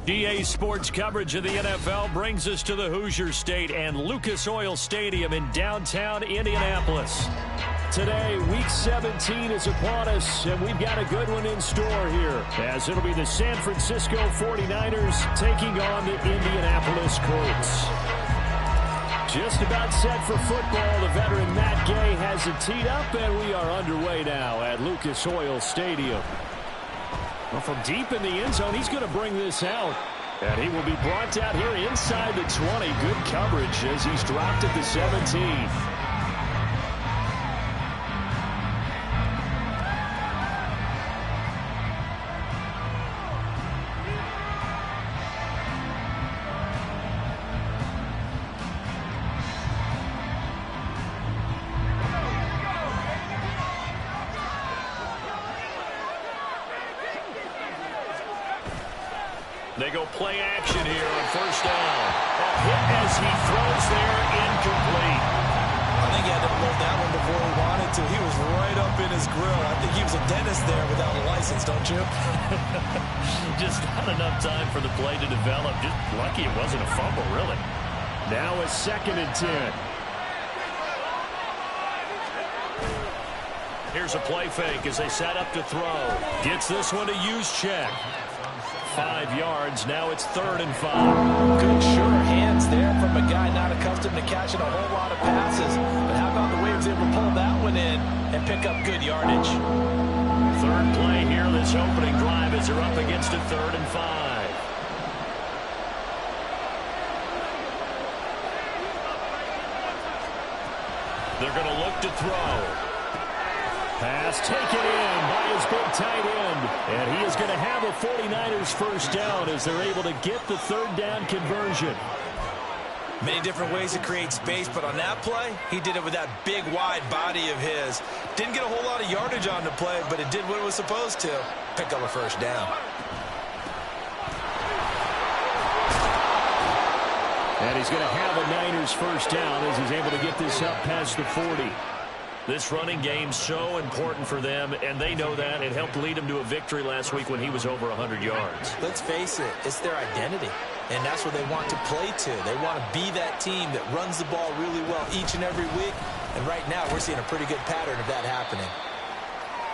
EA Sports coverage of the NFL brings us to the Hoosier State and Lucas Oil Stadium in downtown Indianapolis. Today, Week 17 is upon us, and we've got a good one in store here, as it'll be the San Francisco 49ers taking on the Indianapolis Colts. Just about set for football. The veteran Matt Gay has it teed up, and we are underway now at Lucas Oil Stadium. Well, from deep in the end zone, he's going to bring this out. And he will be brought down here inside the 20. Good coverage as he's dropped at the 17. They go play action here on first down. A hit as he throws there, incomplete. I think he had to blow that one before he wanted to. He was right up in his grill. I think he was a dentist there without a license, don't you? Just not enough time for the play to develop. Just lucky it wasn't a fumble, really. Now a 2nd and 10. Here's a play fake as they set up to throw. Gets this one to use check. 5 yards. Now it's 3rd and 5. Good, sure hands there from a guy not accustomed to catching a whole lot of passes. But how about the way he was able to pull that one in and pick up good yardage? 3rd play here, this opening drive, as they're up against a 3rd and 5. They're going to look to throw. Pass taken in by his big tight end. And he is going to have a 49ers first down as they're able to get the 3rd down conversion. Many different ways to create space, but on that play, he did it with that big, wide body of his. Didn't get a whole lot of yardage on the play, but it did what it was supposed to. Pick up a first down. And he's going to have a Niners first down as he's able to get this up past the 40. This running game's so important for them, and they know that. It helped lead them to a victory last week when he was over 100 yards. Let's face it, it's their identity, and that's what they want to play to. They want to be that team that runs the ball really well each and every week, and right now we're seeing a pretty good pattern of that happening.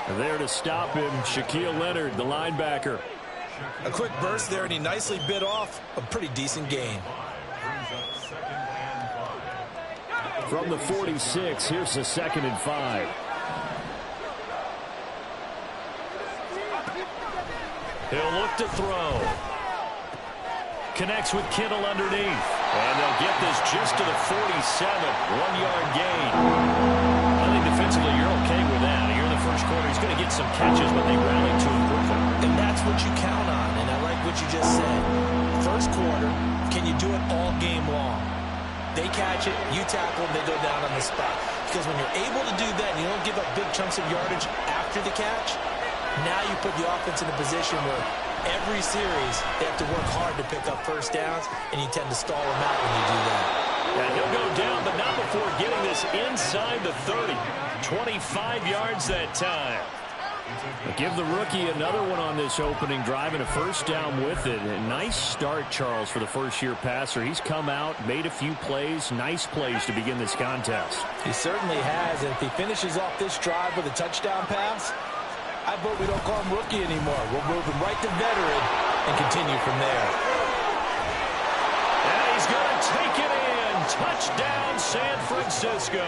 And there to stop him, Shaquille Leonard, the linebacker. A quick burst there, and he nicely bit off a pretty decent gain. From the 46, here's the 2nd and 5. He'll look to throw. Connects with Kittle underneath. And they'll get this just to the 47. 1-yard gain. I think defensively you're okay with that. Here in the first quarter, he's going to get some catches, but they rallied to improve it. And that's what you count on, and I like what you just said. First quarter, can you do it all game long? They catch it, you tackle them, they go down on the spot. Because when you're able to do that and you don't give up big chunks of yardage after the catch, now you put the offense in a position where every series they have to work hard to pick up first downs, and you tend to stall them out when you do that. And he'll go down, but not before getting this inside the 30. 25 yards that time. Give the rookie another one on this opening drive and a first down with it. A nice start, Charles, for the first-year passer. He's come out, made a few plays, nice plays to begin this contest. He certainly has, and if he finishes off this drive with a touchdown pass, I vote we don't call him rookie anymore. We'll move him right to veteran and continue from there. And he's going to take it in. Touchdown, San Francisco.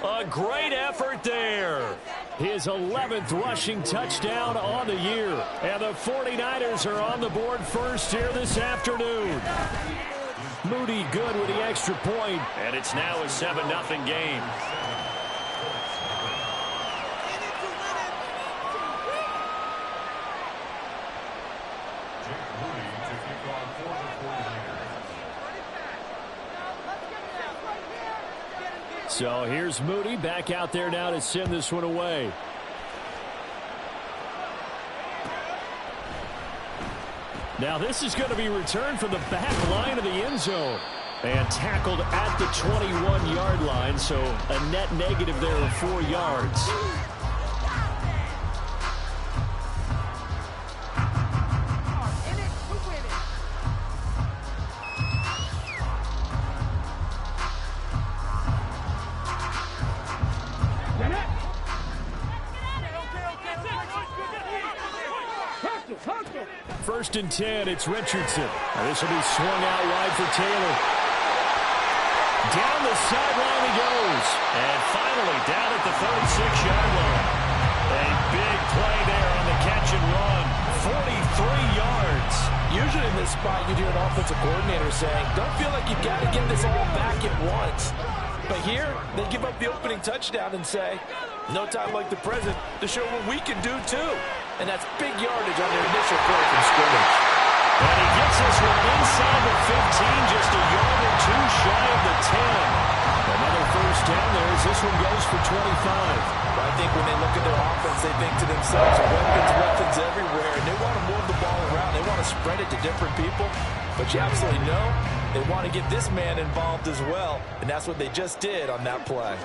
A great effort there. His 11th rushing touchdown on the year. And the 49ers are on the board first here this afternoon. Moody good with the extra point. And it's now a 7-0 game. So here's Moody back out there now to send this one away. Now this is going to be returned from the back line of the end zone. And tackled at the 21-yard line, so a net negative there of 4 yards. 1st and 10. It's Richardson. This will be swung out wide for Taylor. Down the sideline he goes. And finally down at the 36-yard line. A big play there on the catch and run. 43 yards. Usually in this spot, you'd hear an offensive coordinator saying, don't feel like you've got to get this all back at once. But here, they give up the opening touchdown and say, no time like the present to show what we can do too. And that's big yardage on their initial play from scrimmage. And he gets this one inside the 15, just a yard or two shy of the 10. Another first down there as this one goes for 25. But I think when they look at their offense, they think to themselves, weapons everywhere, and they want to move the ball around. They want to spread it to different people. But you absolutely know they want to get this man involved as well, and that's what they just did on that play.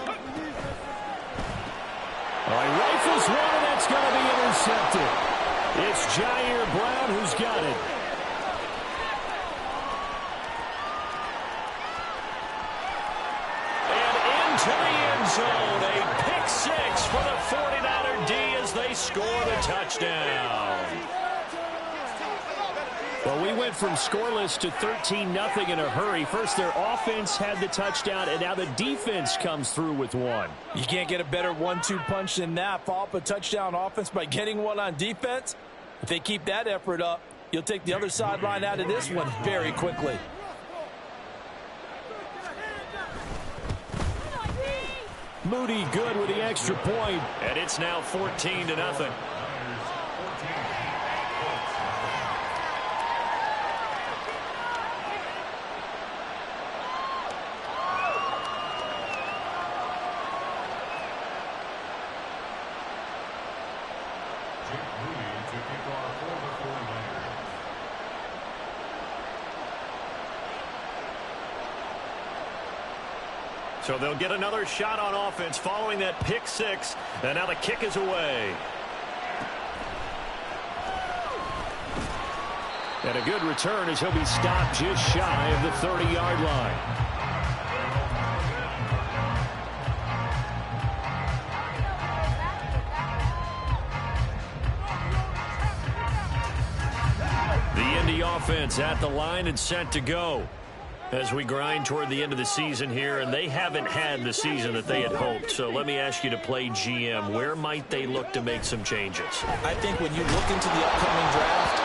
All right, rifles one, and that's going to be intercepted. It's Jair Brown who's got it. And into the end zone, a pick six for the 49er D as they score the touchdown. Well, we went from scoreless to 13-0 in a hurry. First, their offense had the touchdown, and now the defense comes through with one. You can't get a better 1-2 punch than that. Follow up a touchdown offense by getting one on defense. If they keep that effort up, you'll take the other sideline out of this one very quickly. Moody good with the extra point, and it's now 14-0. So they'll get another shot on offense following that pick six. And now the kick is away. And a good return as he'll be stopped just shy of the 30-yard line. The Indy offense at the line and set to go as we grind toward the end of the season here, and they haven't had the season that they had hoped. So let me ask you to play GM. Where might they look to make some changes? I think when you look into the upcoming draft,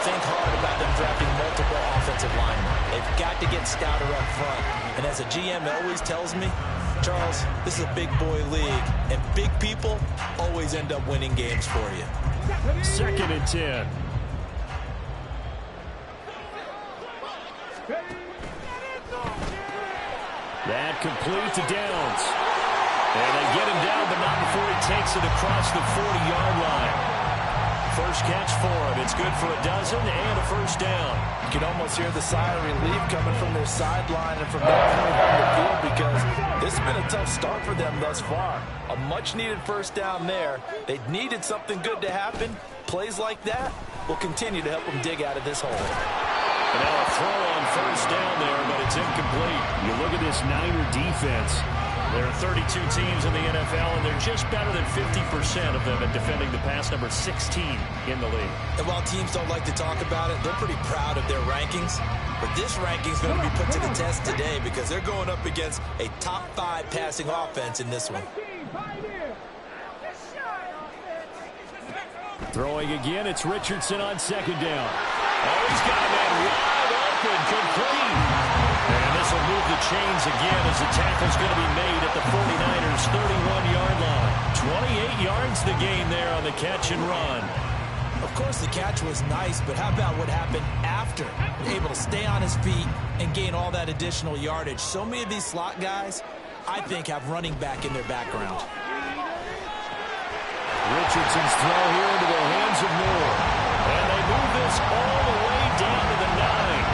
think hard about them drafting multiple offensive linemen. They've got to get stouter up front. And as a GM always tells me, Charles, this is a big boy league, and big people always end up winning games for you. 2nd and 10. That complete to Downs. And they get him down, but not before he takes it across the 40-yard line. First catch for him. It's good for a dozen and a first down. You can almost hear the sigh of relief coming from their sideline and from that point on the field, because this has been a tough start for them thus far. A much-needed first down there. They needed something good to happen. Plays like that will continue to help them dig out of this hole. And now a throw on first down there, but it's incomplete. You look at this Niner defense. There are 32 teams in the NFL, and they're just better than 50% of them at defending the pass, number 16 in the league. And while teams don't like to talk about it, they're pretty proud of their rankings. But this ranking is going to be put to the test today because they're going up against a top 5 passing offense in this one. Throwing again, it's Richardson on 2nd down. Oh, he's got a man wide open, complete. And this will move the chains again as the tackle's going to be made at the 49ers' 31-yard line. 28 yards the gain there on the catch and run. Of course, the catch was nice, but how about what happened after? Able to stay on his feet and gain all that additional yardage. So many of these slot guys, I think, have running back in their background. Richardson's throw here into the hands of Moore. And they move this all the way down to the 9.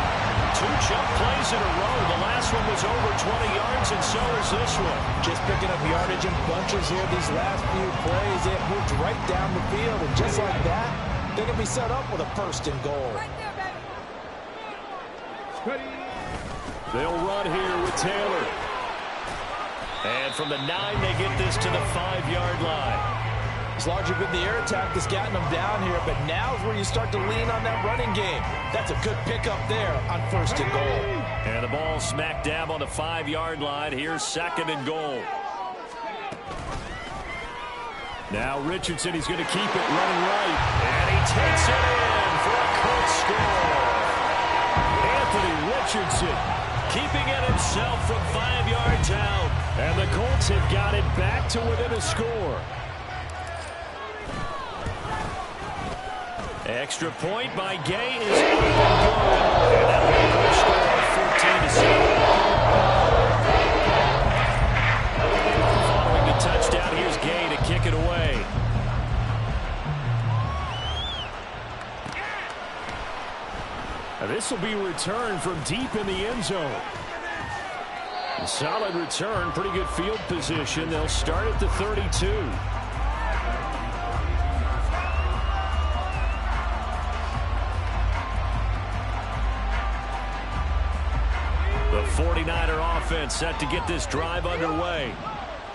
2 jump plays in a row. The last one was over 20 yards, and so is this one. Just picking up yardage in bunches here these last few plays. It moved right down the field, and just like that, they're going to be set up with a 1st and goal. They'll run here with Taylor. And from the 9, they get this to the 5-yard line. It's largely been the air attack that's gotten them down here, but now is where you start to lean on that running game. That's a good pickup there on 1st and goal. And the ball smack dab on the 5-yard line. Here's 2nd and goal. Now Richardson, he's going to keep it running right. And he takes it in for a Colts score. Anthony Richardson keeping it himself from 5 yards out. And the Colts have got it back to within a score. Extra point by Gay is good. And that will be a score of 14-7. Following the touchdown, here's Gay to kick it away. Now this will be returned from deep in the end zone. A solid return, pretty good field position. They'll start at the 32. The 49er offense set to get this drive underway.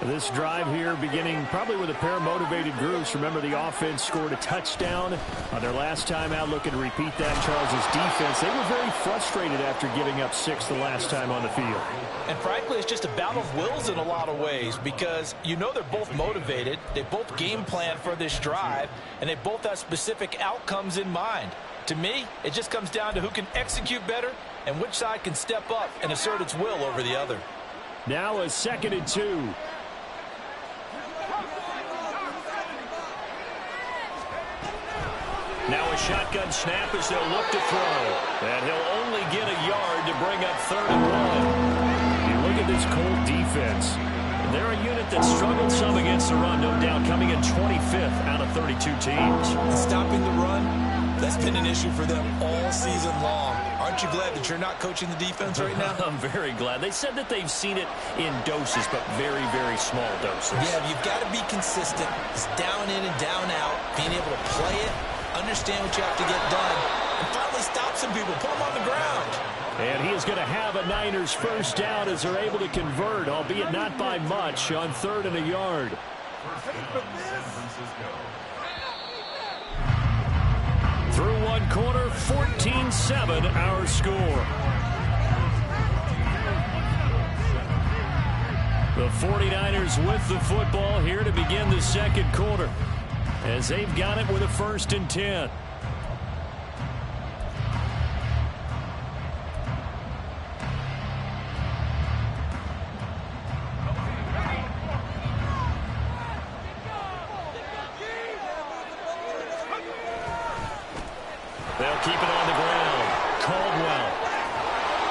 This drive here beginning probably with a pair of motivated groups. Remember, the offense scored a touchdown on their last time out. Looking to repeat that. Charles' defense, they were very frustrated after giving up 6 the last time on the field. And frankly, it's just a battle of wills in a lot of ways, because you know they're both motivated. They both game plan for this drive, and they both have specific outcomes in mind. To me, it just comes down to who can execute better and which side can step up and assert its will over the other. Now a 2nd and 2. Now a shotgun snap as they'll look to throw. And he'll only get a yard to bring up 3rd and 1. You look at this Colt defense. They're a unit that struggled some against the run, no doubt, coming in 25th out of 32 teams. Stopping the run, that's been an issue for them all season long. Aren't you glad that you're not coaching the defense right now? I'm very glad. They said that they've seen it in doses, but very, very small doses. Yeah, you've got to be consistent. It's down in and down out, being able to play it, understand what you have to get done, and finally stop some people, put them on the ground. And he is going to have a Niners first down as they're able to convert, albeit not by much, on 3rd and a yard. Through one quarter, 14-7 our score. The 49ers with the football here to begin the 2nd quarter, as they've got it with a 1st and 10. They'll keep it on the ground. Caldwell.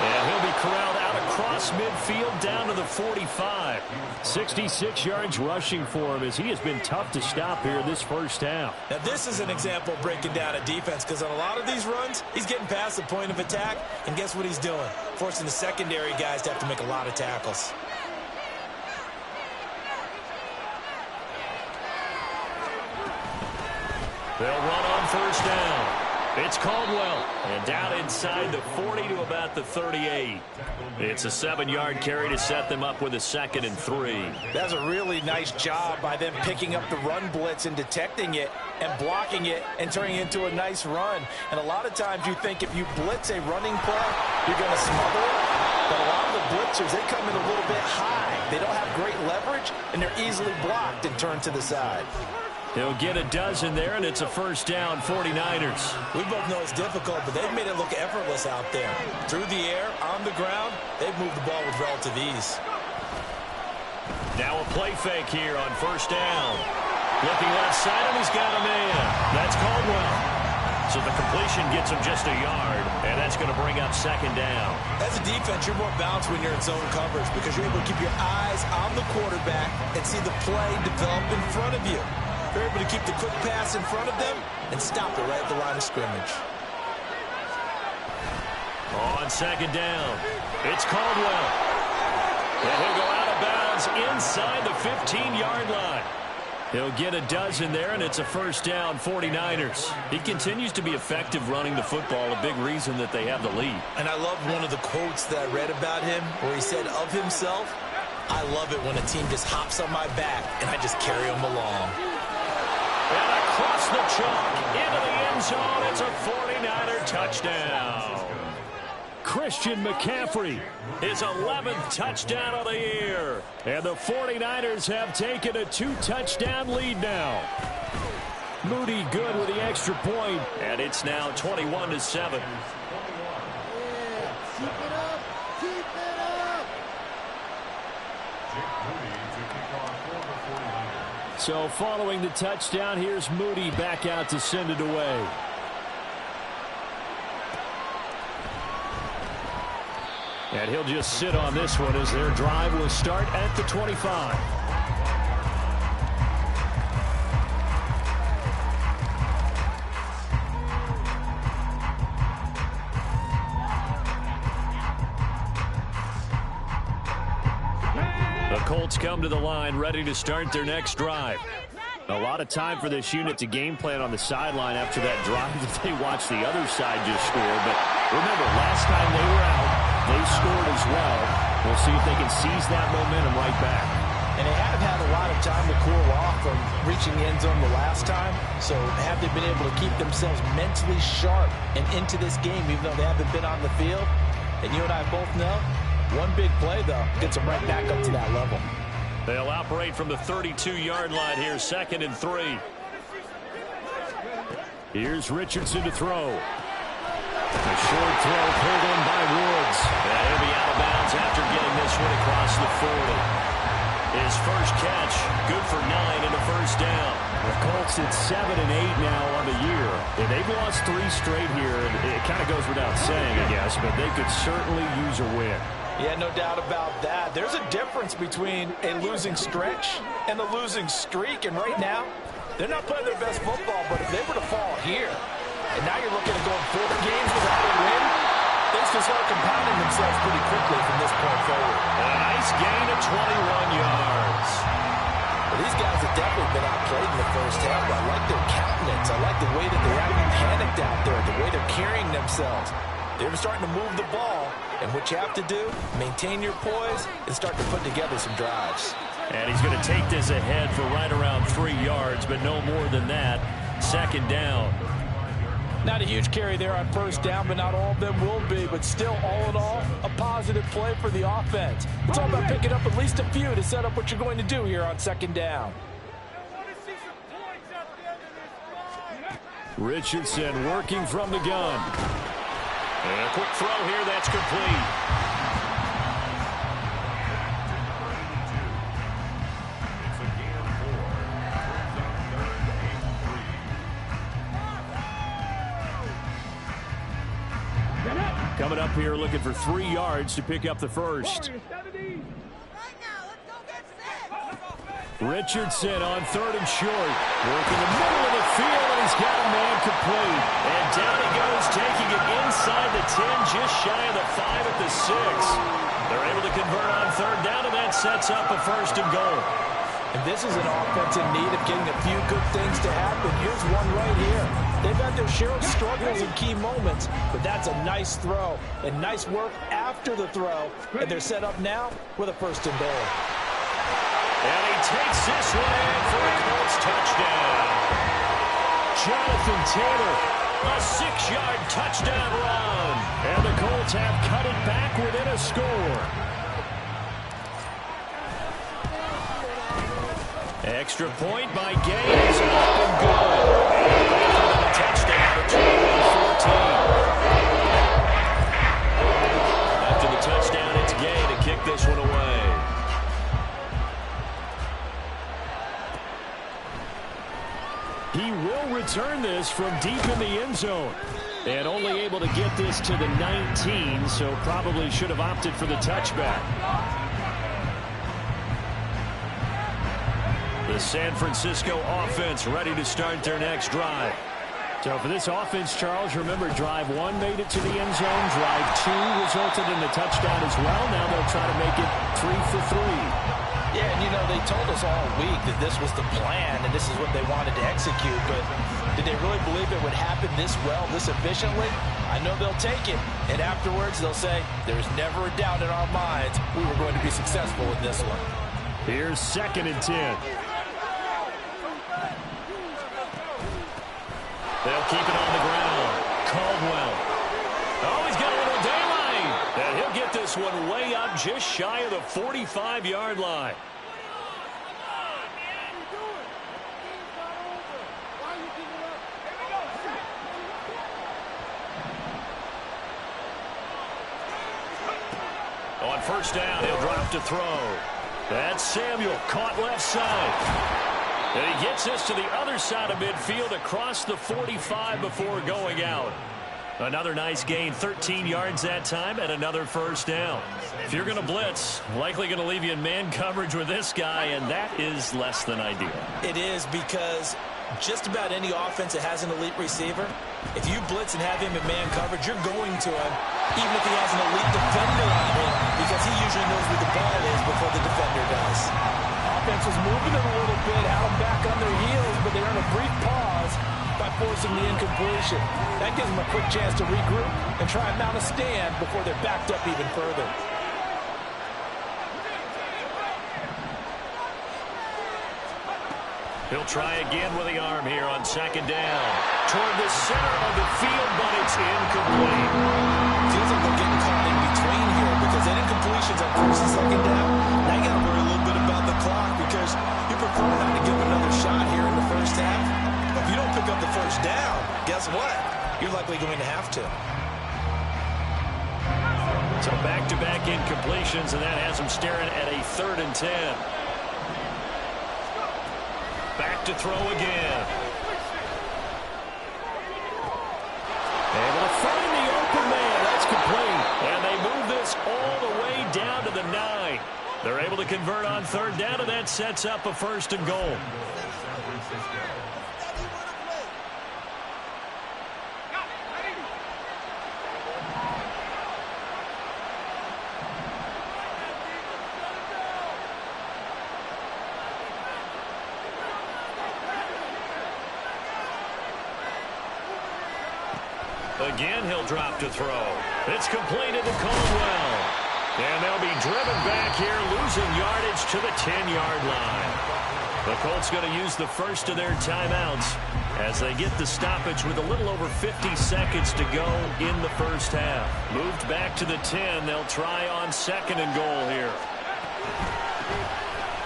And he'll be corralled out across midfield down to the 45. 66 yards rushing for him, as he has been tough to stop here this first half. Now this is an example of breaking down a defense, because on a lot of these runs, he's getting past the point of attack, and guess what he's doing? Forcing the secondary guys to have to make a lot of tackles. They'll run on 1st down. It's Caldwell, and down inside the 40 to about the 38. It's a 7-yard carry to set them up with a 2nd and 3. That's a really nice job by them picking up the run blitz and detecting it and blocking it and turning it into a nice run. And a lot of times you think if you blitz a running play, you're going to smother it. But a lot of the blitzers, they come in a little bit high. They don't have great leverage, and they're easily blocked and turned to the side. He'll get a dozen there, and it's a 1st down, 49ers. We both know it's difficult, but they've made it look effortless out there. Through the air, on the ground, they've moved the ball with relative ease. Now a play fake here on 1st down. Looking left side, and he's got a man. That's Caldwell. So the completion gets him just a yard, and that's going to bring up 2nd down. As a defense, you're more balanced when you're in zone coverage, because you're able to keep your eyes on the quarterback and see the play develop in front of you. They're able to keep the quick pass in front of them and stop it right at the line of scrimmage. On 2nd down, it's Caldwell. And he'll go out of bounds inside the 15-yard line. He'll get a dozen there, and it's a 1st down, 49ers. He continues to be effective running the football, a big reason that they have the lead. And I love one of the quotes that I read about him where he said of himself, "I love it when a team just hops on my back and I just carry them along." And across the chalk, into the end zone. It's a 49er touchdown. Christian McCaffrey, his 11th touchdown of the year. And the 49ers have taken a 2-touchdown lead now. Moody good with the extra point. And it's now 21-7. So following the touchdown, here's Moody back out to send it away. And he'll just sit on this one as their drive will start at the 25. The Colts come to the line ready to start their next drive. A lot of time for this unit to game plan on the sideline after that drive that they watched the other side just score. But remember, last time they were out, they scored as well. We'll see if they can seize that momentum right back. And they have had a lot of time to cool off from reaching the end zone the last time. So have they been able to keep themselves mentally sharp and into this game, even though they haven't been on the field? And you and I both know, one big play, though, gets them right back up to that level. They'll operate from the 32-yard line here, 2nd and 3. Here's Richardson to throw. A short throw pulled in by Woods. And he'll be out of bounds after getting this one across the 40. His first catch, good for 9 and a first down. The Colts at 7 and 8 now on the year. And they've lost 3 straight here. It kind of goes without saying, I guess, but they could certainly use a win. Yeah, no doubt about that. There's a difference between a losing stretch and a losing streak. And right now, they're not playing their best football, but if they were to fall here, and now you're looking at going 4 games without a win, things can start compounding themselves pretty quickly from this point forward. A nice gain of 21 yards. Well, these guys have definitely been outplayed in the first half, but I like their countenance. I like the way that they're acting panicked out there, the way they're carrying themselves. They're starting to move the ball, and what you have to do, maintain your poise and start to put together some drives. And he's going to take this ahead for right around 3 yards, but no more than that. 2nd down. Not a huge carry there on first down, but not all of them will be. But still, all in all, a positive play for the offense. It's all about picking up at least a few to set up what you're going to do here on 2nd down. Richardson working from the gun. And a quick throw here, that's complete. Coming up here looking for 3 yards to pick up the first. Richardson on 3rd and short. Working the middle of the field, and he's got a man complete. And down he goes, taking it inside the 10, just shy of the 5 at the 6. They're able to convert on 3rd down, and that sets up a 1st and goal. And this is an offense in need of getting a few good things to happen. Here's one right here. They've had their share of struggles in key moments, but that's a nice throw and nice work after the throw. And they're set up now with a 1st and goal. And he takes this one in for a Colts touchdown. Jonathan Taylor, a 6-yard touchdown run. And the Colts have cut it back within a score. Extra point by Gay is up and good. And a touchdown, 21-14. After the touchdown, it's Gay to kick this one away. He will return this from deep in the end zone. And only able to get this to the 19, so probably should have opted for the touchback. The San Francisco offense ready to start their next drive. So for this offense, Charles, remember drive 1 made it to the end zone. Drive 2 resulted in the touchdown as well. Now they'll try to make it 3 for 3. Yeah, and you know, they told us all week that this was the plan and this is what they wanted to execute, but did they really believe it would happen this well, this efficiently? I know they'll take it, and afterwards they'll say, there's never a doubt in our minds we were going to be successful in this one. Here's 2nd and 10. They'll keep it on the ground. Caldwell. Oh, he's got a little daylight. And he'll get this one way up just shy of the 45-yard line. On first down, he'll drop to throw. That's Samuel, caught left side. And he gets this to the other side of midfield across the 45 before going out. Another nice gain, 13 yards that time, and another first down. If you're going to blitz, likely going to leave you in man coverage with this guy, and that is less than ideal. It is, because just about any offense that has an elite receiver, if you blitz and have him in man coverage, you're going to him, even if he has an elite defender on him, because he usually knows where the ball is before the defender does. Offense was moving them a little bit, had them back on their heels, but they earned a brief pause by forcing the incompletion. That gives them a quick chance to regroup and try and mount a stand before they're backed up even further. He'll try again with the arm here on second down. Toward the center of the field, but it's incomplete. Feels like they're getting caught in between here, because that incompletion's on first and second down. Now you got to worry a little bit about the clock, because you prefer not to give another shot here in the first half. If you don't pick up the first down, guess what? You're likely going to have to. So back-to-back incompletions, and that has them staring at a 3rd and 10. Back to throw again. Able to find the open man. That's complete. And they move this all the way down to the 9. They're able to convert on 3rd down, and that sets up a 1st and goal. Again, he'll drop to throw. It's completed to Caldwell. And they'll be driven back here, losing yardage to the 10-yard line. The Colts going to use the first of their timeouts as they get the stoppage with a little over 50 seconds to go in the first half. Moved back to the 10. They'll try on 2nd and goal here.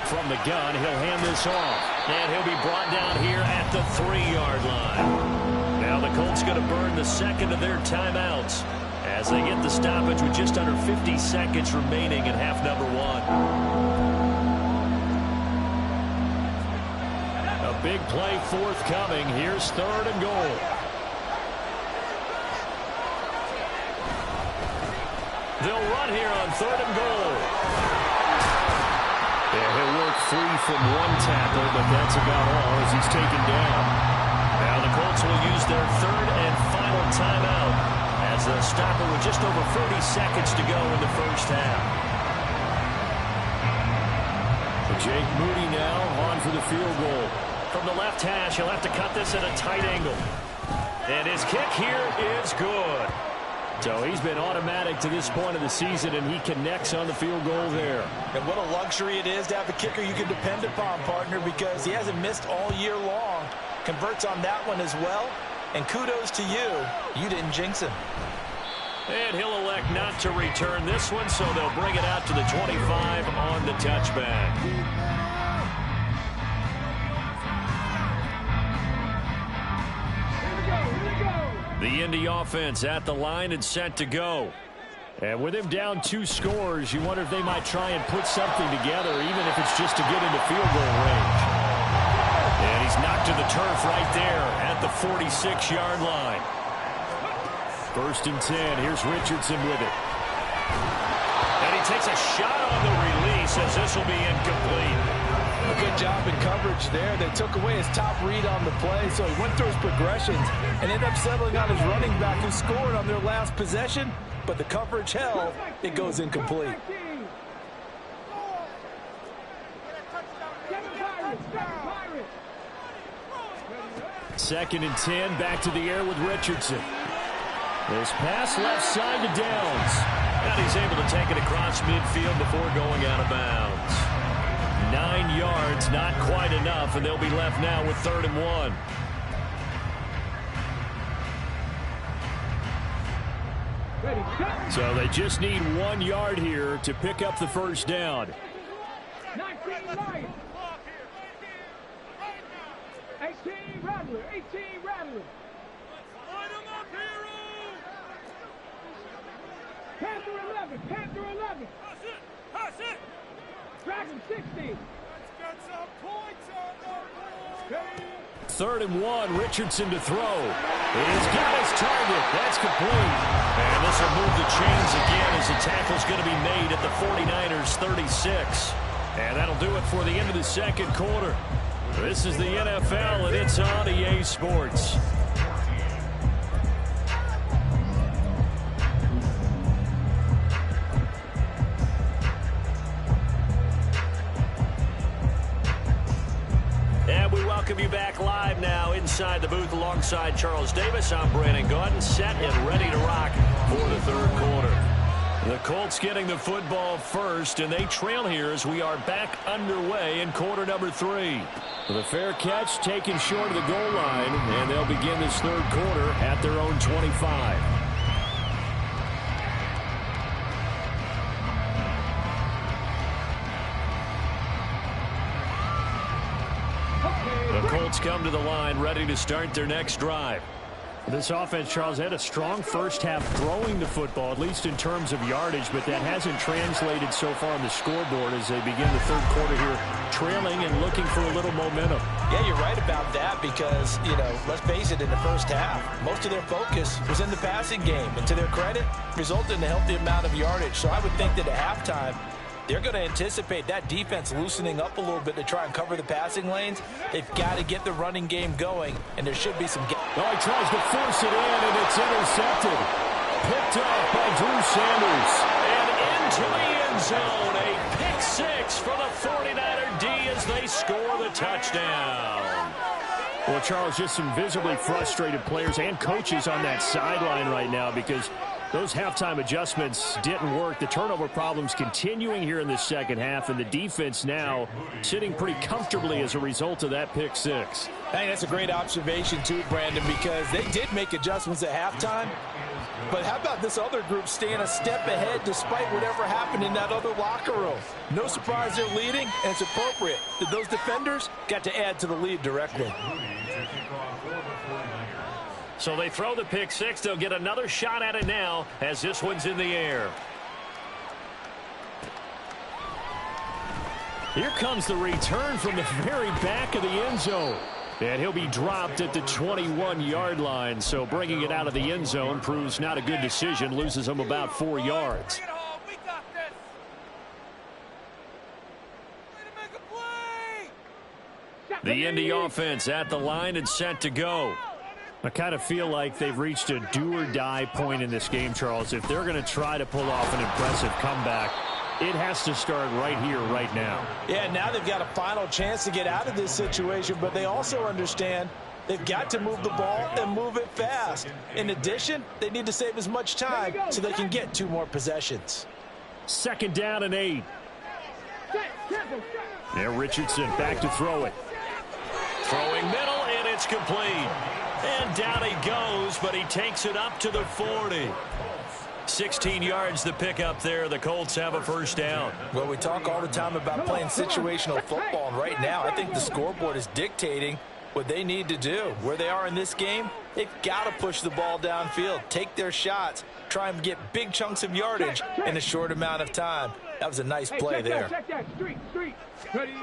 From the gun, he'll hand this off. And he'll be brought down here at the 3-yard line. Now the Colts going to burn the 2nd of their timeouts as they get the stoppage with just under 50 seconds remaining in half number 1. A big play forthcoming. Here's 3rd and goal. They'll run here on 3rd and goal. Yeah, he'll work free from one tackle, but that's about all as he's taken down. Now the Colts will use their 3rd and final timeout as they'll stop it with just over 40 seconds to go in the first half. Jake Moody now on for the field goal. From the left hash, he'll have to cut this at a tight angle. And his kick here is good. So he's been automatic to this point of the season, and he connects on the field goal there. And what a luxury it is to have a kicker you can depend upon, partner, because he hasn't missed all year long. Converts on that one as well. And kudos to you. You didn't jinx him. And he'll elect not to return this one, so they'll bring it out to the 25 on the touchback. The Indy offense at the line and set to go. And with him down 2 scores, you wonder if they might try and put something together, even if it's just to get into field goal range. And he's knocked to the turf right there at the 46-yard line. 1st and 10. Here's Richardson with it. And he takes a shot on the release as this will be incomplete. A good job in coverage there. They took away his top read on the play, so he went through his progressions and ended up settling on his running back who scored on their last possession, but the coverage held. It goes incomplete. Second and 10, back to the air with Richardson. This pass left side to Downs. And he's able to take it across midfield before going out of bounds. 9 yards, not quite enough, and they'll be left now with 3rd and 1. So they just need 1 yard here to pick up the first down. 19 Lions. 18 Rattler. 18 Rattler. Line them up, heroes. Panther 11. Panther 11. Pass it. Pass it. Dragon 60. Let's get some points on the board. 3rd and 1, Richardson to throw. He's got his target. That's complete. And this will move the chains again as the tackle's going to be made at the 49ers 36. And that'll do it for the end of the second quarter. This is the NFL, and it's on EA Sports. And we welcome you back live now inside the booth alongside Charles Davis. I'm Brandon Gaudin, set and ready to rock for the third quarter. The Colts getting the football first, and they trail here as we are back underway in quarter number 3. The fair catch taken short of the goal line, and they'll begin this third quarter at their own 25. The Colts come to the line ready to start their next drive. This offense, Charles, had a strong first half throwing the football, at least in terms of yardage, but that hasn't translated so far on the scoreboard as they begin the third quarter here, trailing and looking for a little momentum. Yeah, you're right about that because, let's face it, in the first half, most of their focus was in the passing game. And to their credit, resulted in a healthy amount of yardage. So I would think that at halftime, they're going to anticipate that defense loosening up a little bit to try and cover the passing lanes. They've got to get the running game going, and there should be some... Oh, he tries to force it in, and it's intercepted. Picked up by Drew Sanders. And into the end zone. A pick six for the 49er D as they score the touchdown. Well, Charles, just some visibly frustrated players and coaches on that sideline right now because those halftime adjustments didn't work. The turnover problems continuing here in the second half, and the defense now sitting pretty comfortably as a result of that pick six. Hey, that's a great observation too, Brandon, because they did make adjustments at halftime. But how about this other group staying a step ahead despite whatever happened in that other locker room? No surprise they're leading, and it's appropriate that those defenders got to add to the lead directly. So they throw the pick six. They'll get another shot at it now as this one's in the air. Here comes the return from the very back of the end zone. And he'll be dropped at the 21-yard line. So bringing it out of the end zone proves not a good decision. Loses him about 4 yards. The Indy offense at the line and set to go. I kind of feel like they've reached a do-or-die point in this game, Charles. If they're going to try to pull off an impressive comeback, it has to start right here, right now. Yeah, now they've got a final chance to get out of this situation, but they also understand they've got to move the ball and move it fast. In addition, they need to save as much time so they can get 2 more possessions. 2nd down and 8. There, Richardson back to throw it. Throwing middle, and it's complete. And down he goes, but he takes it up to the 40. 16 yards to pick up there. The Colts have a first down. Well, we talk all the time about playing situational football, and right now I think the scoreboard is dictating what they need to do. Where they are in this game, they've got to push the ball downfield, take their shots, try and get big chunks of yardage in a short amount of time. That was a nice play there. Check that. Street. Ready.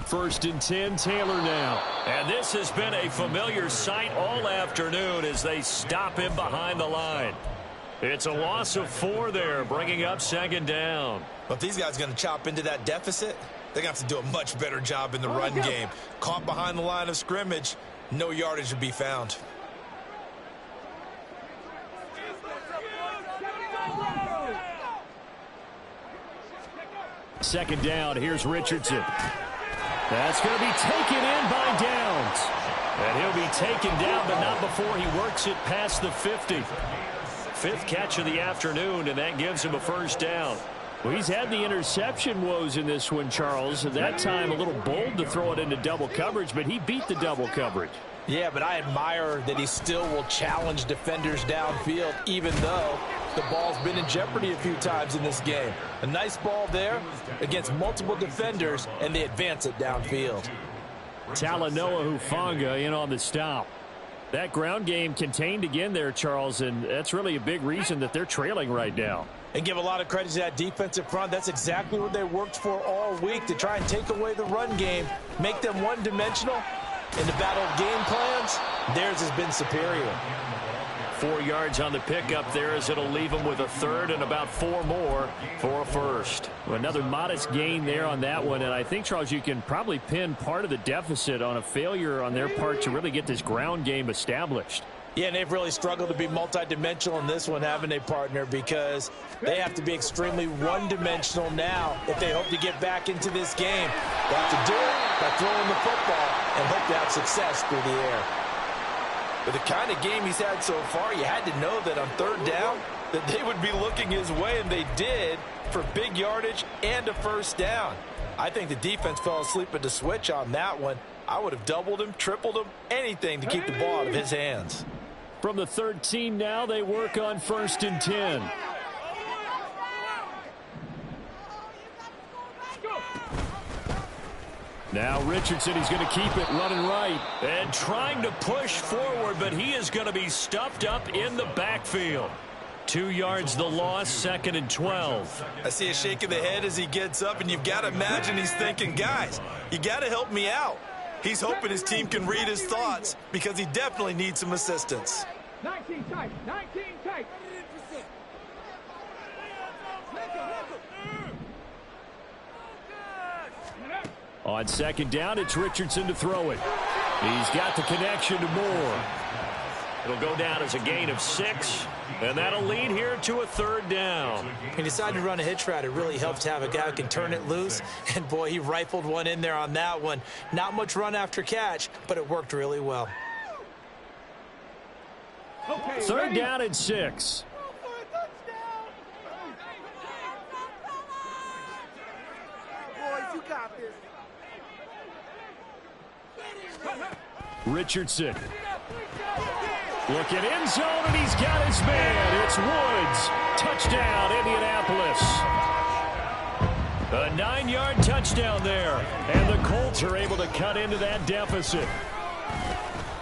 1st and 10, Taylor now. And this has been a familiar sight all afternoon as they stop him behind the line. It's a loss of 4 there, bringing up 2nd down. But if these guys are going to chop into that deficit, they're going to have to do a much better job in the run game. Caught behind the line of scrimmage, no yardage to be found. Second down, here's Richardson. That's going to be taken in by Downs. And he'll be taken down, but not before he works it past the 50. 5th catch of the afternoon, and that gives him a first down. Well, he's had the interception woes in this one, Charles. At that time, a little bold to throw it into double coverage, but he beat the double coverage. Yeah, but I admire that he still will challenge defenders downfield, even though the ball's been in jeopardy a few times in this game. A nice ball there against multiple defenders, and they advance it downfield. Talanoa Hufanga in on the stop. That ground game contained again there, Charles, and that's really a big reason that they're trailing right now. And give a lot of credit to that defensive front. That's exactly what they worked for all week, to try and take away the run game, make them one-dimensional. In the battle of game plans, theirs has been superior. 4 yards on the pickup there, as it'll leave them with a third and about 4 more for a first. Another modest gain there on that one, and I think, Charles, you can probably pin part of the deficit on a failure on their part to really get this ground game established. Yeah, and they've really struggled to be multidimensional in this one, haven't they, partner? Because they have to be extremely one-dimensional now if they hope to get back into this game. They have to do it by throwing the football and hope to have success through the air. With the kind of game he's had so far, you had to know that on third down that they would be looking his way, and they did, for big yardage and a first down. I think the defense fell asleep at the switch on that one. I would have doubled him, tripled him, anything to keep the ball out of his hands. From the 13 now, they work on 1st and 10. Now Richardson, he's going to keep it running right. And trying to push forward, but he is going to be stuffed up in the backfield. 2 yards the loss, 2nd and 12. I see a shake of the head as he gets up, and you've got to imagine he's thinking, guys, you got to help me out. He's hoping his team can read his thoughts because he definitely needs some assistance. 19 tight, 19 tight. On 2nd down, it's Richardson to throw it. He's got the connection to Moore. It'll go down as a gain of 6, and that'll lead here to a 3rd down. He decided to run a hitch route. It really helps to have a guy who can turn it loose, and boy, he rifled one in there on that one. Not much run after catch, but it worked really well. Okay, 3rd down and 6. Boys, you got this. Richardson. Looking end zone, and he's got his man. It's Woods. Touchdown, Indianapolis. A 9-yard touchdown there. And the Colts are able to cut into that deficit.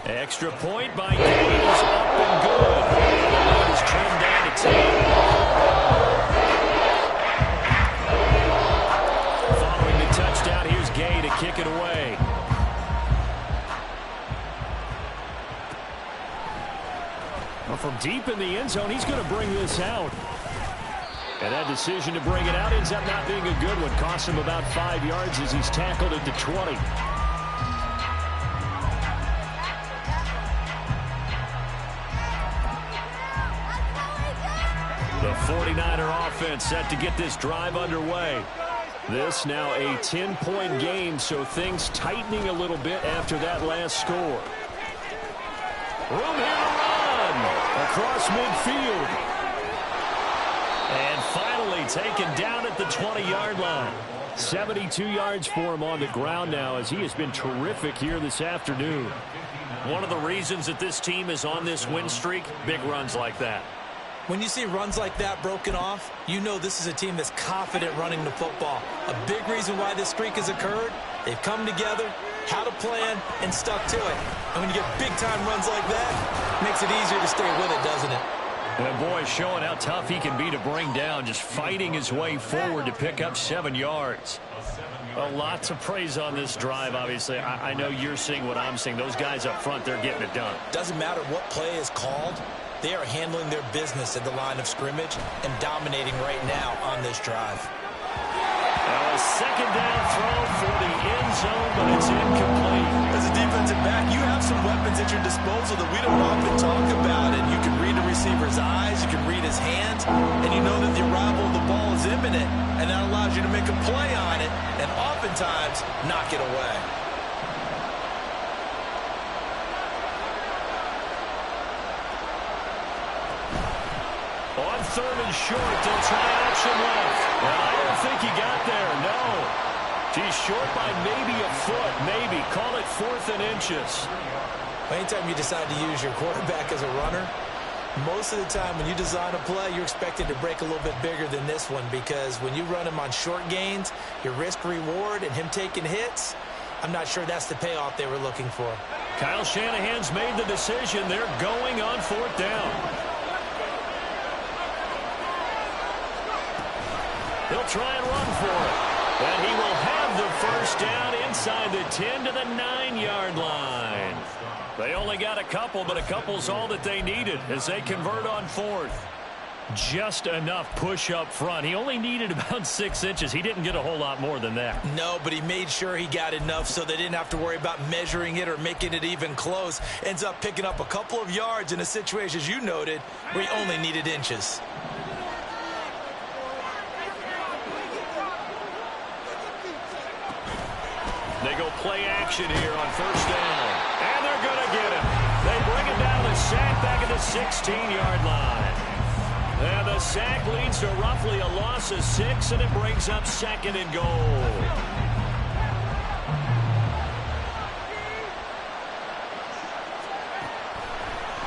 Extra point by Gaines, up and good. The line is trimmed down to 10. Following the touchdown, here's Gay to kick it away. Well, from deep in the end zone, he's going to bring this out. And that decision to bring it out ends up not being a good one. Costs him about 5 yards as he's tackled at the 20. The 49er offense set to get this drive underway. This now a 10-point game, so things tightening a little bit after that last score. Room here to run across midfield. And finally taken down at the 20-yard line. 72 yards for him on the ground now, as he has been terrific here this afternoon. One of the reasons that this team is on this win streak, big runs like that. When you see runs like that broken off, you know this is a team that's confident running the football. A big reason why this streak has occurred, they've come together, had a plan, and stuck to it. And when you get big-time runs like that, it makes it easier to stay with it, doesn't it? And boy, showing how tough he can be to bring down, just fighting his way forward to pick up 7 yards. A lot to praise on this drive, obviously. I know you're seeing what I'm seeing. Those guys up front, they're getting it done. Doesn't matter what play is called. They are handling their business at the line of scrimmage and dominating right now on this drive. Now a 2nd down throw for the end zone, but it's incomplete. As a defensive back, you have some weapons at your disposal that we don't often talk about. And you can read a receiver's eyes, you can read his hands, and you know that the arrival of the ball is imminent. And that allows you to make a play on it and oftentimes knock it away. On 3rd and short, they'll try option left. Well, I don't think he got there, no. He's short by maybe a foot, maybe. Call it 4th and inches. Anytime you decide to use your quarterback as a runner, Most of the time when you design a play, you're expected to break a little bit bigger than this one, because when you run him on short gains, your risk-reward and him taking hits, I'm not sure that's the payoff they were looking for. Kyle Shanahan's made the decision. They're going on 4th down. He'll try and run for it. And he will have the first down inside the 10 to the 9-yard line. They only got a couple, but a couple's all that they needed as they convert on 4th. Just enough push up front. He only needed about 6 inches. He didn't get a whole lot more than that. No, but he made sure he got enough so they didn't have to worry about measuring it or making it even close. Ends up picking up a couple of yards in a situation, as you noted, where he only needed inches. They go play action here on 1st down. And they're going to get him. They bring him down the sack back at the 16-yard line. And the sack leads to roughly a loss of 6, and it brings up 2nd and goal.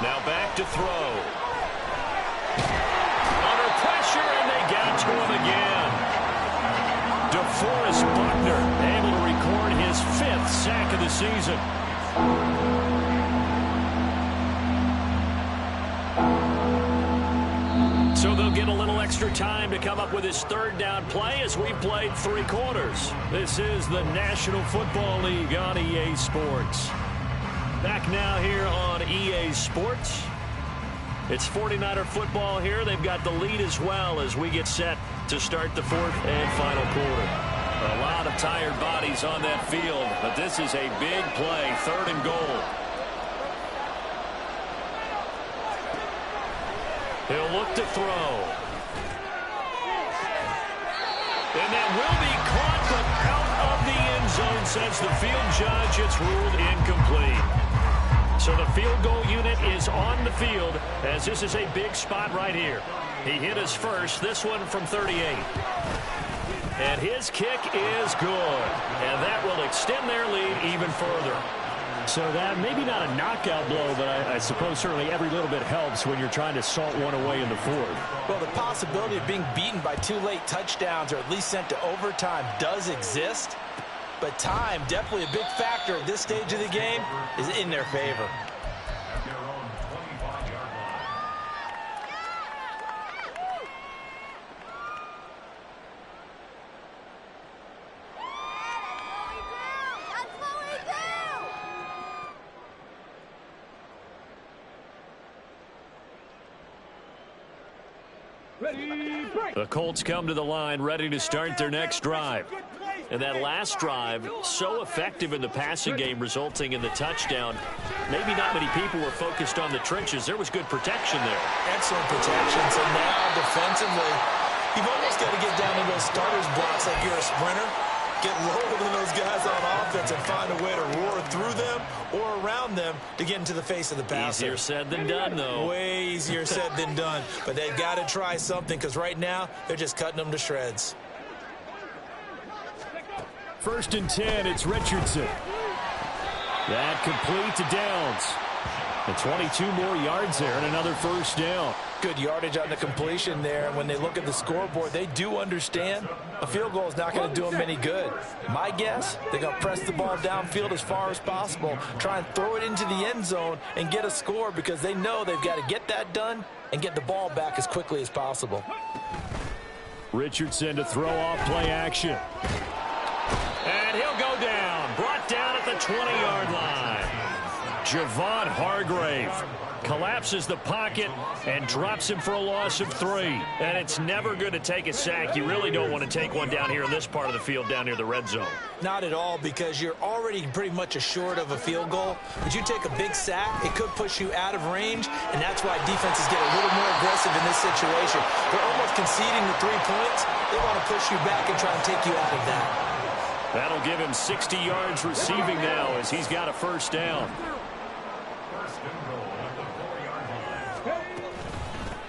Now back to throw. Under pressure, and they get to him again. DeForest Buckner able to record his 5th sack of the season. So they'll get a little extra time to come up with his 3rd down play as we played 3 quarters. This is the National Football League on EA Sports. Back now here on EA Sports. It's 49er football here. They've got the lead as well as we get set to start the 4th and final quarter. A lot of tired bodies on that field, but this is a big play, 3rd and goal. He'll look to throw. And that will be caught, but out of the end zone, says the field judge. It's ruled incomplete. So the field goal unit is on the field as this is a big spot right here. He hit his first, this one from 38. And his kick is good. And that will extend their lead even further. So that maybe not a knockout blow, but I suppose certainly every little bit helps when you're trying to salt one away in the 4th. Well, the possibility of being beaten by 2 late touchdowns or at least sent to overtime does exist. But time, definitely a big factor at this stage of the game, is in their favor. The Colts come to the line ready to start their next drive. And that last drive, so effective in the passing game, resulting in the touchdown. Maybe not many people were focused on the trenches. There was good protection there. Excellent protection. So now defensively, you've almost got to get down to those starters blocks like you're a sprinter. Get lower than those guys on offense and find a way to roar through them or around them to get into the face of the passer. Easier said than done, though. Way easier said than done. But they've got to try something because right now they're just cutting them to shreds. 1st and 10, it's Richardson. That complete to Downs. And 22 more yards there and another 1st down. Good yardage on the completion there. And when they look at the scoreboard, they do understand a field goal is not going to do them any good. My guess, they're going to press the ball downfield as far as possible, try and throw it into the end zone and get a score because they know they've got to get that done and get the ball back as quickly as possible. Richardson to throw off play action. And he'll go down. Brought down at the 20-yard line. Javon Hargrave collapses the pocket and drops him for a loss of 3. And it's never good to take a sack. You really don't want to take one down here in this part of the field down near the red zone. Not at all, because you're already pretty much assured of a field goal. But you take a big sack, it could push you out of range, and that's why defenses get a little more aggressive in this situation. They're almost conceding the 3 points. They want to push you back and try and take you out of that. That'll give him 60 yards receiving now as he's got a 1st down.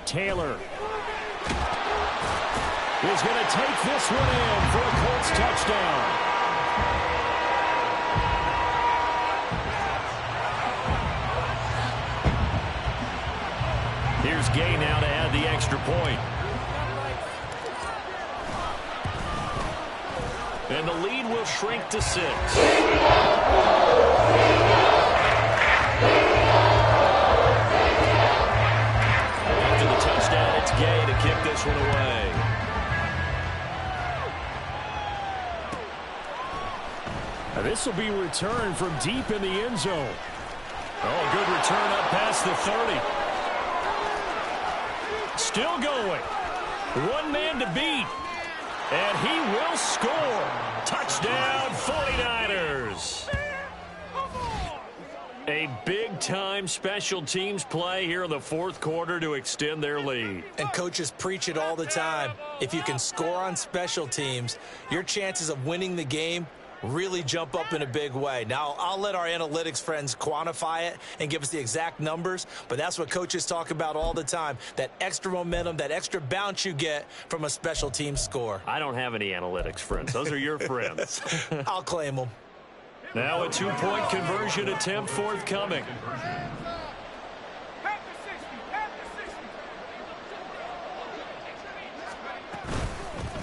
Taylor is going to take this one in for a Colts touchdown. gain now to add the extra point. And the lead will shrink to 6. After the touchdown, it's Gay to kick this one away. Now this will be returned from deep in the end zone. Oh, good return up past the 30. Still going. One man to beat. And he will score. Touchdown, 49ers. A big-time special teams play here in the fourth quarter to extend their lead. And coaches preach it all the time. If you can score on special teams, your chances of winning the game really jump up in a big way. Now, I'll let our analytics friends quantify it and give us the exact numbers, but that's what coaches talk about all the time, that extra momentum, that extra bounce you get from a special team score. I don't have any analytics friends. Those are your friends. I'll claim them. Now a two-point conversion attempt forthcoming.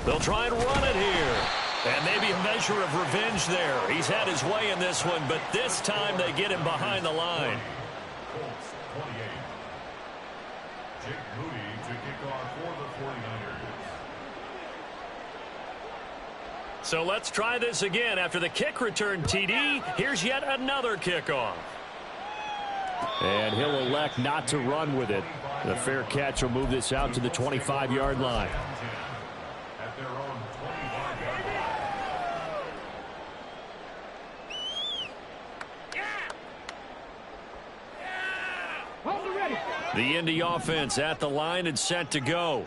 They'll try and run it here. And maybe a measure of revenge there. He's had his way in this one, but this time they get him behind the line. So let's try this again. After the kick return TD, here's yet another kickoff. And he'll elect not to run with it. The fair catch will move this out to the 25-yard line. The Indy offense at the line and set to go.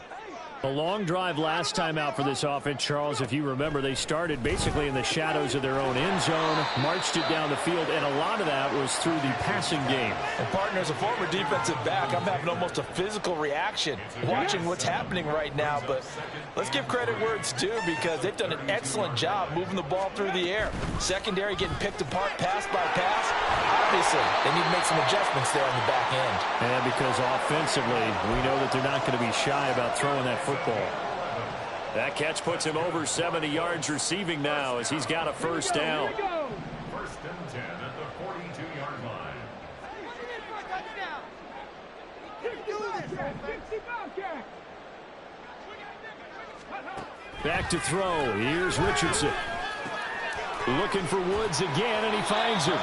A long drive last time out for this offense, Charles. If you remember, they started basically in the shadows of their own end zone, marched it down the field, and a lot of that was through the passing game. And, partner, as a former defensive back, I'm having almost a physical reaction watching what's happening right now. But let's give credit where it's due, because they've done an excellent job moving the ball through the air. Secondary getting picked apart pass by pass. Obviously, they need to make some adjustments there on the back end. And because offensively, we know that they're not going to be shy about throwing that football. That catch puts him over 70 yards receiving now as he's got a first down. First and 10 at the 42-yard line. Back to throw. Here's Richardson. Looking for Woods again, and he finds him.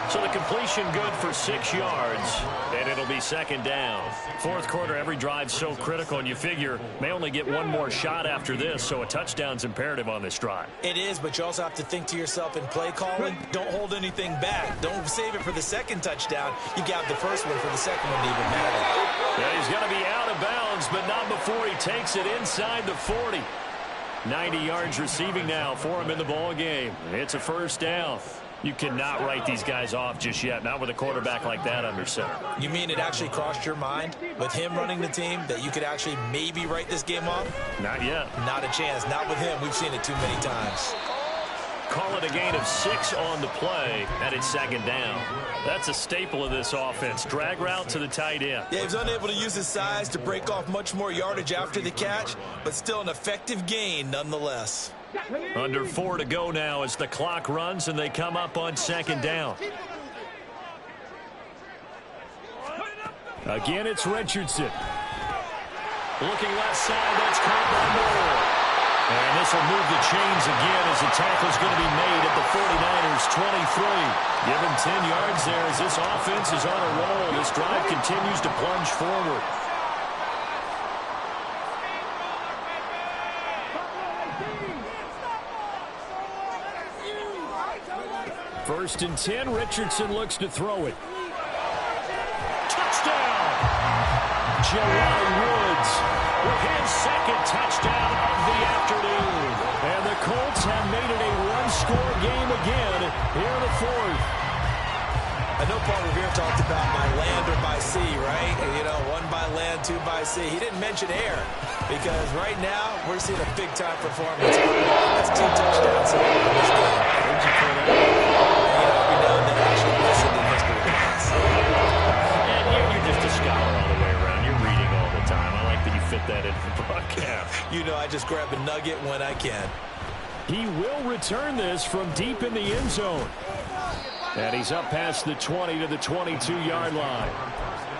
So the completion good for 6 yards, and it'll be second down. Fourth quarter, every drive's so critical, and you figure may only get one more shot after this, so a touchdown's imperative on this drive. It is, but you also have to think to yourself in play calling, don't hold anything back. Don't save it for the second touchdown. You got the first one for the second one to even matter. Yeah, he's going to be out of bounds, but not before he takes it inside the 40. 90 yards receiving now for him in the ball game. It's a first down. You cannot write these guys off just yet, not with a quarterback like that under center. You mean it actually crossed your mind with him running the team that you could actually maybe write this game off? Not yet. Not a chance. Not with him. We've seen it too many times. Call it a gain of 6 on the play, and it's second down. That's a staple of this offense. Drag route to the tight end. Yeah, he was unable to use his size to break off much more yardage after the catch, but still an effective gain nonetheless. Under 4 to go now as the clock runs and they come up on second down. Again, it's Richardson. Looking left side, that's caught by Moore. And this will move the chains again as the tackle's going to be made at the 49ers 23. Give him 10 yards there as this offense is on a roll. This drive continues to plunge forward. First and 10, Richardson looks to throw it. Touchdown! Jelani Woods with his second touchdown of the afternoon. And the Colts have made it a one-score game again here in the fourth. I know Paul Revere talked about by land or by sea, right? You know, 1 by land, 2 by sea. He didn't mention air because right now we're seeing a big-time performance. That's 2 touchdowns in this game. Where'd you put that? Every now and then I actually listen to history class. And you're just a scholar all the way around. You're reading get that into the broadcast. You know I just grab a nugget when I can. He will return this from deep in the end zone. And he's up past the 20 to the 22-yard line.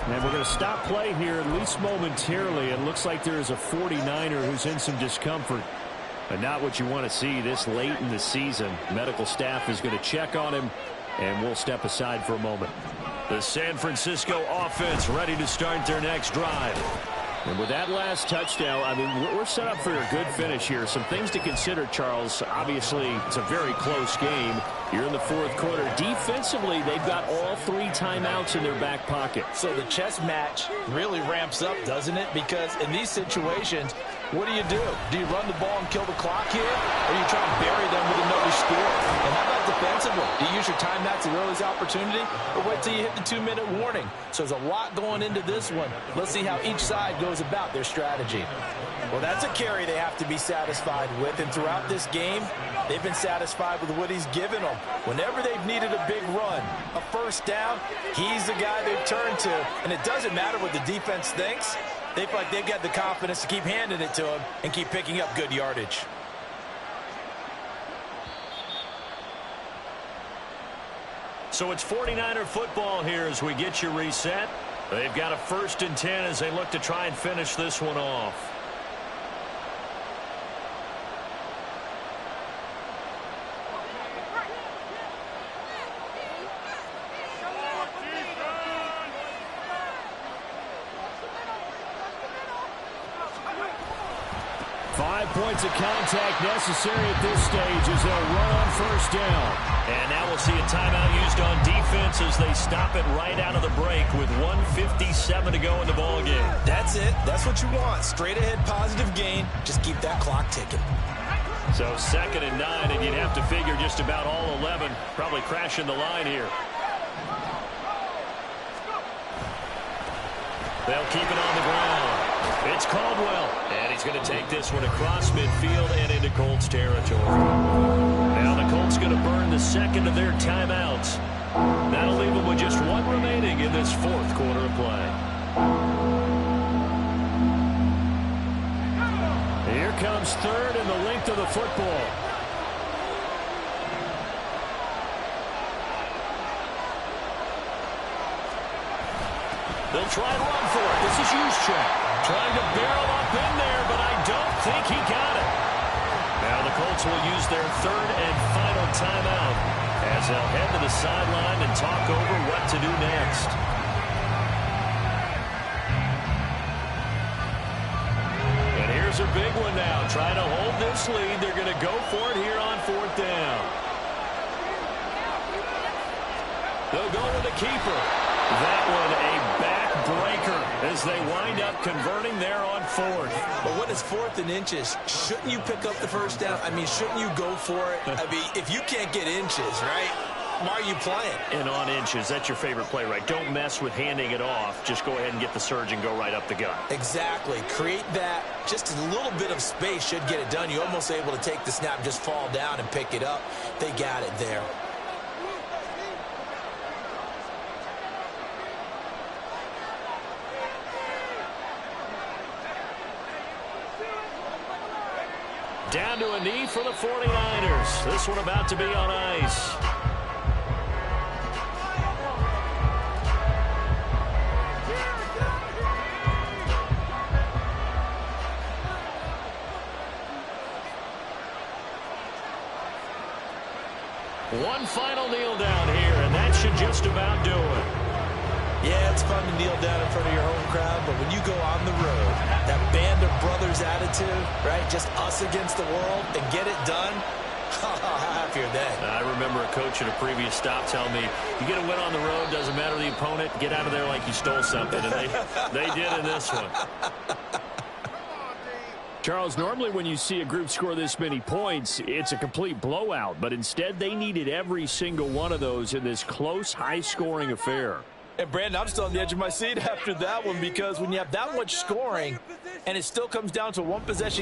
And we're going to stop play here, at least momentarily. It looks like there is a 49er who's in some discomfort. But not what you want to see this late in the season. Medical staff is going to check on him, and we'll step aside for a moment. The San Francisco offense ready to start their next drive. And with that last touchdown, I mean, we're set up for a good finish here. Some things to consider, Charles. Obviously, it's a very close game. You're in the fourth quarter. Defensively, they've got all 3 timeouts in their back pocket. So the chess match really ramps up, doesn't it? Because in these situations, what do? Do you run the ball and kill the clock here? Or do you try and bury them with another score? And how about defensively? Do you use your timeouts at early opportunity? Or wait till you hit the 2-minute warning? So there's a lot going into this one. Let's see how each side goes about their strategy. Well, that's a carry they have to be satisfied with. And throughout this game, they've been satisfied with what he's given them. Whenever they've needed a big run, a first down, he's the guy they've turned to. And it doesn't matter what the defense thinks. They feel like they've got the confidence to keep handing it to him and keep picking up good yardage. So it's 49er football here as we get you reset. They've got a 1st and 10 as they look to try and finish this one off. Points of contact necessary at this stage as they'll run on 1st down. And now we'll see a timeout used on defense as they stop it right out of the break with 1:57 to go in the ballgame. That's it. That's what you want. Straight ahead positive gain. Just keep that clock ticking. So 2nd and 9, and you'd have to figure just about all 11 probably crashing the line here. They'll keep it on the ground. It's Caldwell, and he's going to take this one across midfield and into Colts territory. Now the Colts going to burn the 2nd of their timeouts. That'll leave them with just 1 remaining in this 4th quarter of play. Here comes 3rd and the length of the football. They'll try and run for it. This is Juszczyk. Trying to barrel up in there, but I don't think he got it. Now the Colts will use their 3rd and final timeout as they'll head to the sideline and talk over what to do next. And here's a big one now. Trying to hold this lead. They're going to go for it here on 4th down. They'll go with the keeper. That one a backbreaker as they wind up converting there on 4th. But when it's 4th and inches, shouldn't you pick up the 1st down? I mean, shouldn't you go for it? I mean, if you can't get inches, right, why are you playing? And on inches, that's your favorite play, right? Don't mess with handing it off. Just go ahead and get the surge and go right up the gut. Exactly. Create that. Just a little bit of space should get it done. You're almost able to take the snap and just fall down and pick it up. They got it there. Down to a knee for the 49ers. This one about to be on ice. One final kneel down here, and that should just about do it. Yeah, it's fun to kneel down in front of your home crowd, but when you go on the road, that band of brothers attitude, right, just us against the world, and get it done, how happy are they? I remember a coach at a previous stop telling me, you get a win on the road, doesn't matter the opponent, get out of there like you stole something, and they did in this one. Charles, normally when you see a group score this many points, it's a complete blowout, but instead they needed every single one of those in this close, high-scoring affair. And, Brandon, I'm still on the edge of my seat after that one because when you have that much scoring and it still comes down to one possession